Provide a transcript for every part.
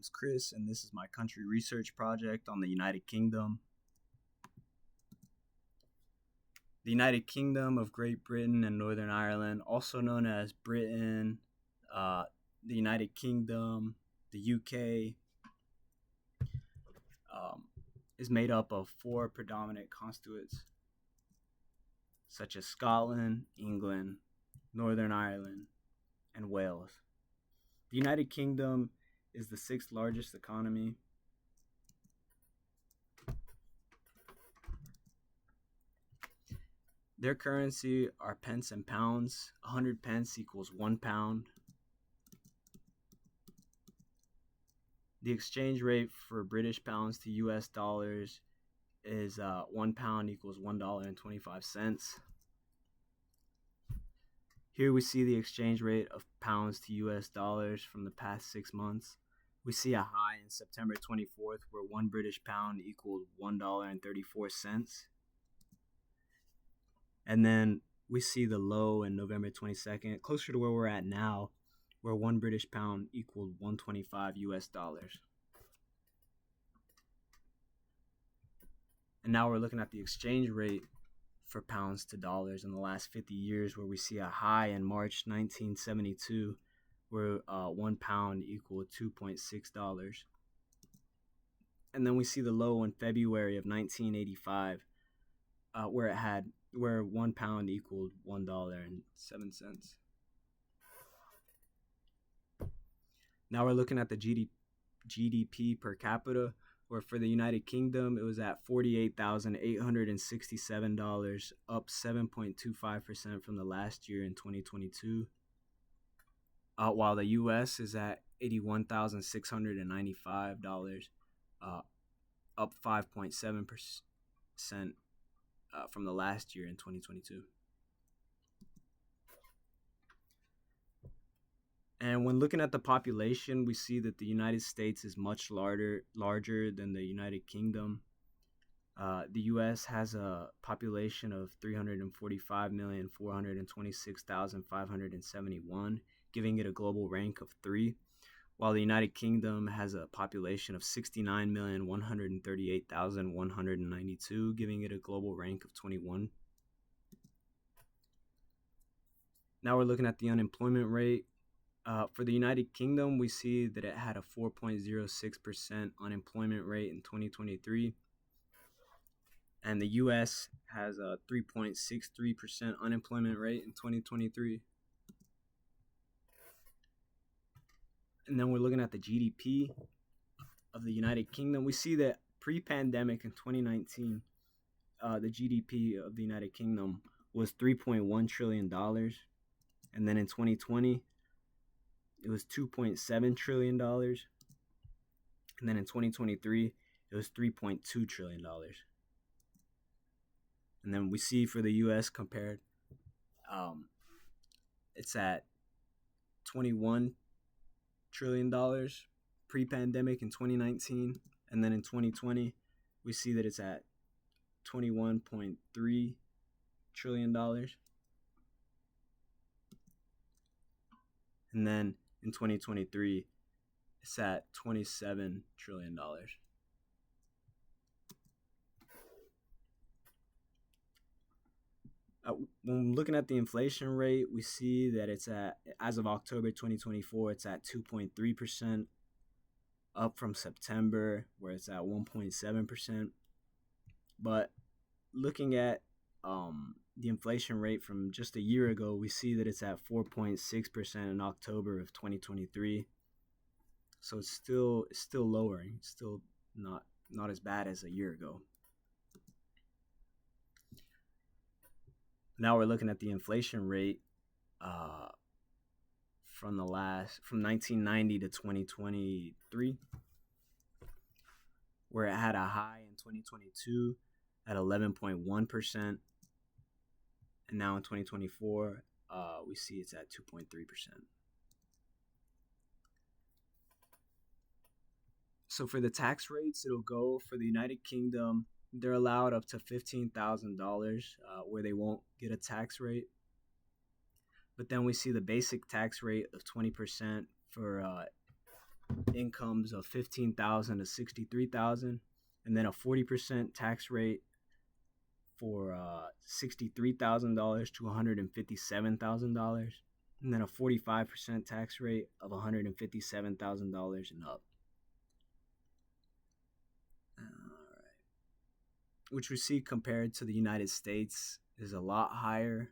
name's Chris, and this is my country research project on the United Kingdom. The United Kingdom of Great Britain and Northern Ireland, also known as Britain, the United Kingdom, the UK, is made up of four predominant constituents, such as Scotland, England, Northern Ireland, and Wales. The United Kingdom is the sixth largest economy. Their currency are pence and pounds. 100 pence equals 1 pound. The exchange rate for British pounds to US dollars is 1 pound equals $1.25. Here we see the exchange rate of pounds to US dollars from the past 6 months. We see a high in September 24th where 1 British pound equaled $1.34. And then we see the low in November 22nd, closer to where we're at now, where 1 British pound equaled 125 US dollars. And now we're looking at the exchange rate for pounds to dollars in the last 50 years, where we see a high in March 1972, where 1 pound equaled $2.6. And then we see the low in February of 1985, where 1 pound equaled $1.07. Now we're looking at the GDP per capita, where for the United Kingdom, it was at $48,867, up 7.25% from the last year in 2022, while the U.S. is at $81,695, up 5.7% from the last year in 2022. And when looking at the population, we see that the United States is much larger than the United Kingdom. The U.S. has a population of 345,426,571, giving it a global rank of 3, while the United Kingdom has a population of 69,138,192, giving it a global rank of 21. Now we're looking at the unemployment rate. For the United Kingdom, we see that it had a 4.06% unemployment rate in 2023. And the U.S. has a 3.63% unemployment rate in 2023. And then we're looking at the GDP of the United Kingdom. We see that pre-pandemic in 2019, the GDP of the United Kingdom was $3.1 trillion. And then in 2020, it was $2.7 trillion. And then in 2023, it was $3.2 trillion. And then we see for the U.S. compared, it's at $21 trillion pre-pandemic in 2019. And then in 2020, we see that it's at $21.3 trillion. And then in 2023, it's at $27 trillion. When looking at the inflation rate, we see that it's at, as of October 2024, it's at 2.3%, up from September, where it's at 1.7%. But looking at the inflation rate from just a year ago, we see that it's at 4.6% in October of 2023. So it's still lowering, still not as bad as a year ago. Now we're looking at the inflation rate from 1990 to 2023, where it had a high in 2022 at 11.1%. And now in 2024, we see it's at 2.3%. So for the tax rates, it'll go for the United Kingdom. They're allowed up to $15,000 where they won't get a tax rate. But then we see the basic tax rate of 20% for incomes of 15,000 to 63,000, and then a 40% tax rate for $63,000 to $157,000, and then a 45% tax rate of $157,000 and up. Which we see compared to the United States is a lot higher.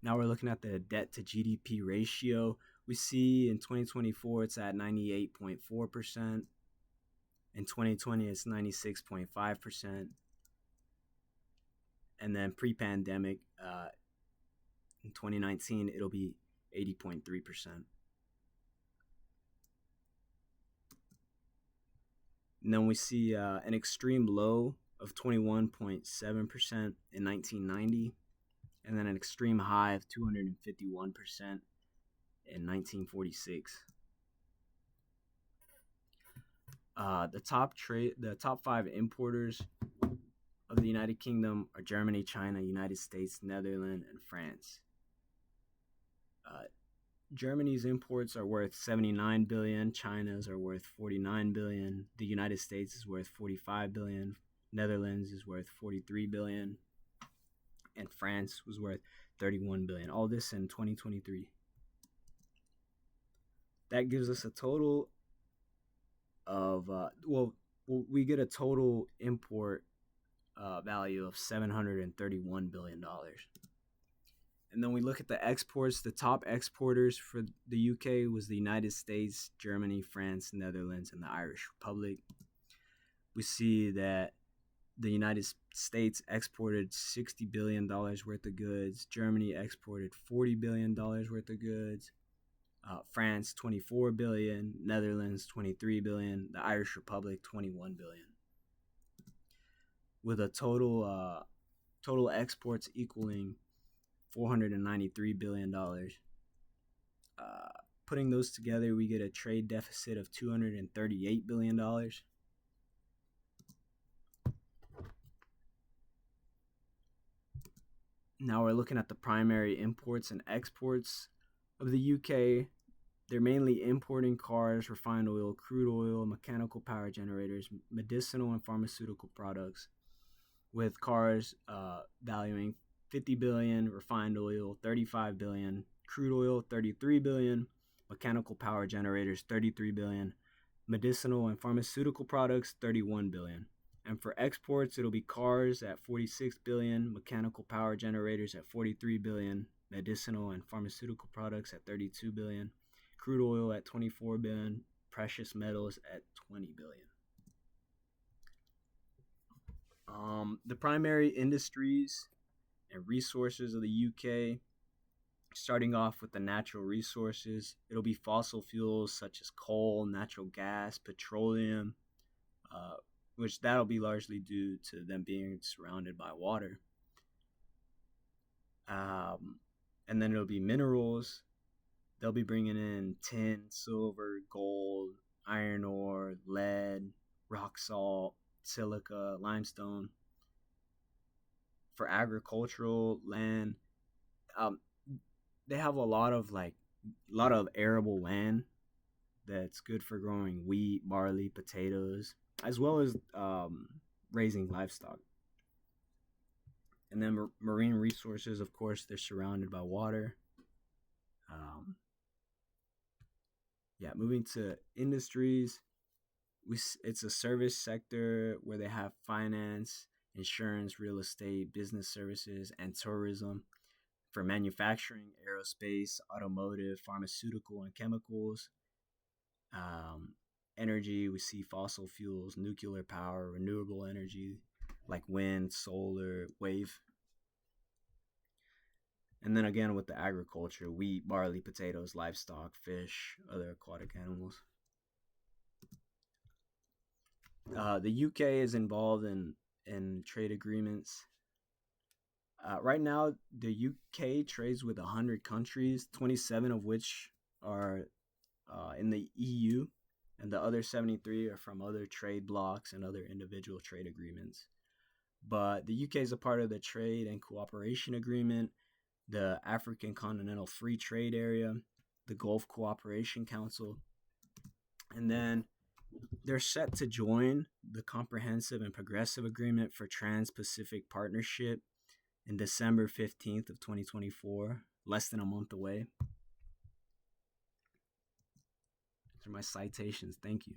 Now we're looking at the debt to GDP ratio. We see in 2024 it's at 98.4%. In 2020 it's 96.5%. And then pre-pandemic, in 2019 it'll be 80.3%. And then we see an extreme low of 21.7% in 1990, and then an extreme high of 251% in 1946. The top 5 importers of the United Kingdom are Germany, China, United States, Netherlands, and France. Germany's imports are worth 79 billion, China's are worth 49 billion, the United States is worth 45 billion, Netherlands is worth 43 billion, and France was worth 31 billion. All this in 2023. That gives us a total of we get a total import value of $731 billion. And then we look at the exports. The top exporters for the UK was the United States, Germany, France, Netherlands, and the Irish Republic. We see that the United States exported $60 billion worth of goods. Germany exported $40 billion worth of goods. France, $24 billion. Netherlands, $23 billion. The Irish Republic, $21 billion. With a total exports equaling $493 billion. Putting those together, we get a trade deficit of $238 billion. Now we're looking at the primary imports and exports of the UK. They're mainly importing cars, refined oil, crude oil, mechanical power generators, medicinal and pharmaceutical products, with cars valuing 50 billion, refined oil 35 billion, crude oil 33 billion, mechanical power generators 33 billion, medicinal and pharmaceutical products 31 billion. And for exports, it'll be cars at 46 billion, mechanical power generators at 43 billion, medicinal and pharmaceutical products at 32 billion, crude oil at 24 billion, precious metals at 20 billion. The primary industries and resources of the UK, starting off with the natural resources, it'll be fossil fuels such as coal, natural gas, petroleum, which that'll be largely due to them being surrounded by water. And then it'll be minerals. They'll be bringing in tin, silver, gold, iron ore, lead, rock salt, silica, limestone. For agricultural land, they have a lot of arable land that's good for growing wheat, barley, potatoes, as well as raising livestock. And then marine resources, of course, they're surrounded by water. Moving to industries, it's a service sector where they have finance, insurance, real estate, business services, and tourism. For manufacturing, aerospace, automotive, pharmaceutical, and chemicals. Energy, we see fossil fuels, nuclear power, renewable energy like wind, solar, wave. And then again with the agriculture, wheat, barley, potatoes, livestock, fish, other aquatic animals. The UK is involved in trade agreements. Right now, the UK trades with 100 countries, 27 of which are in the EU, and the other 73 are from other trade blocs and other individual trade agreements. But the UK is a part of the Trade and Cooperation Agreement, the African Continental Free Trade Area, the Gulf Cooperation Council, and then they're set to join the Comprehensive and Progressive Agreement for Trans-Pacific Partnership in December 15th of 2024, less than a month away. These are my citations. Thank you.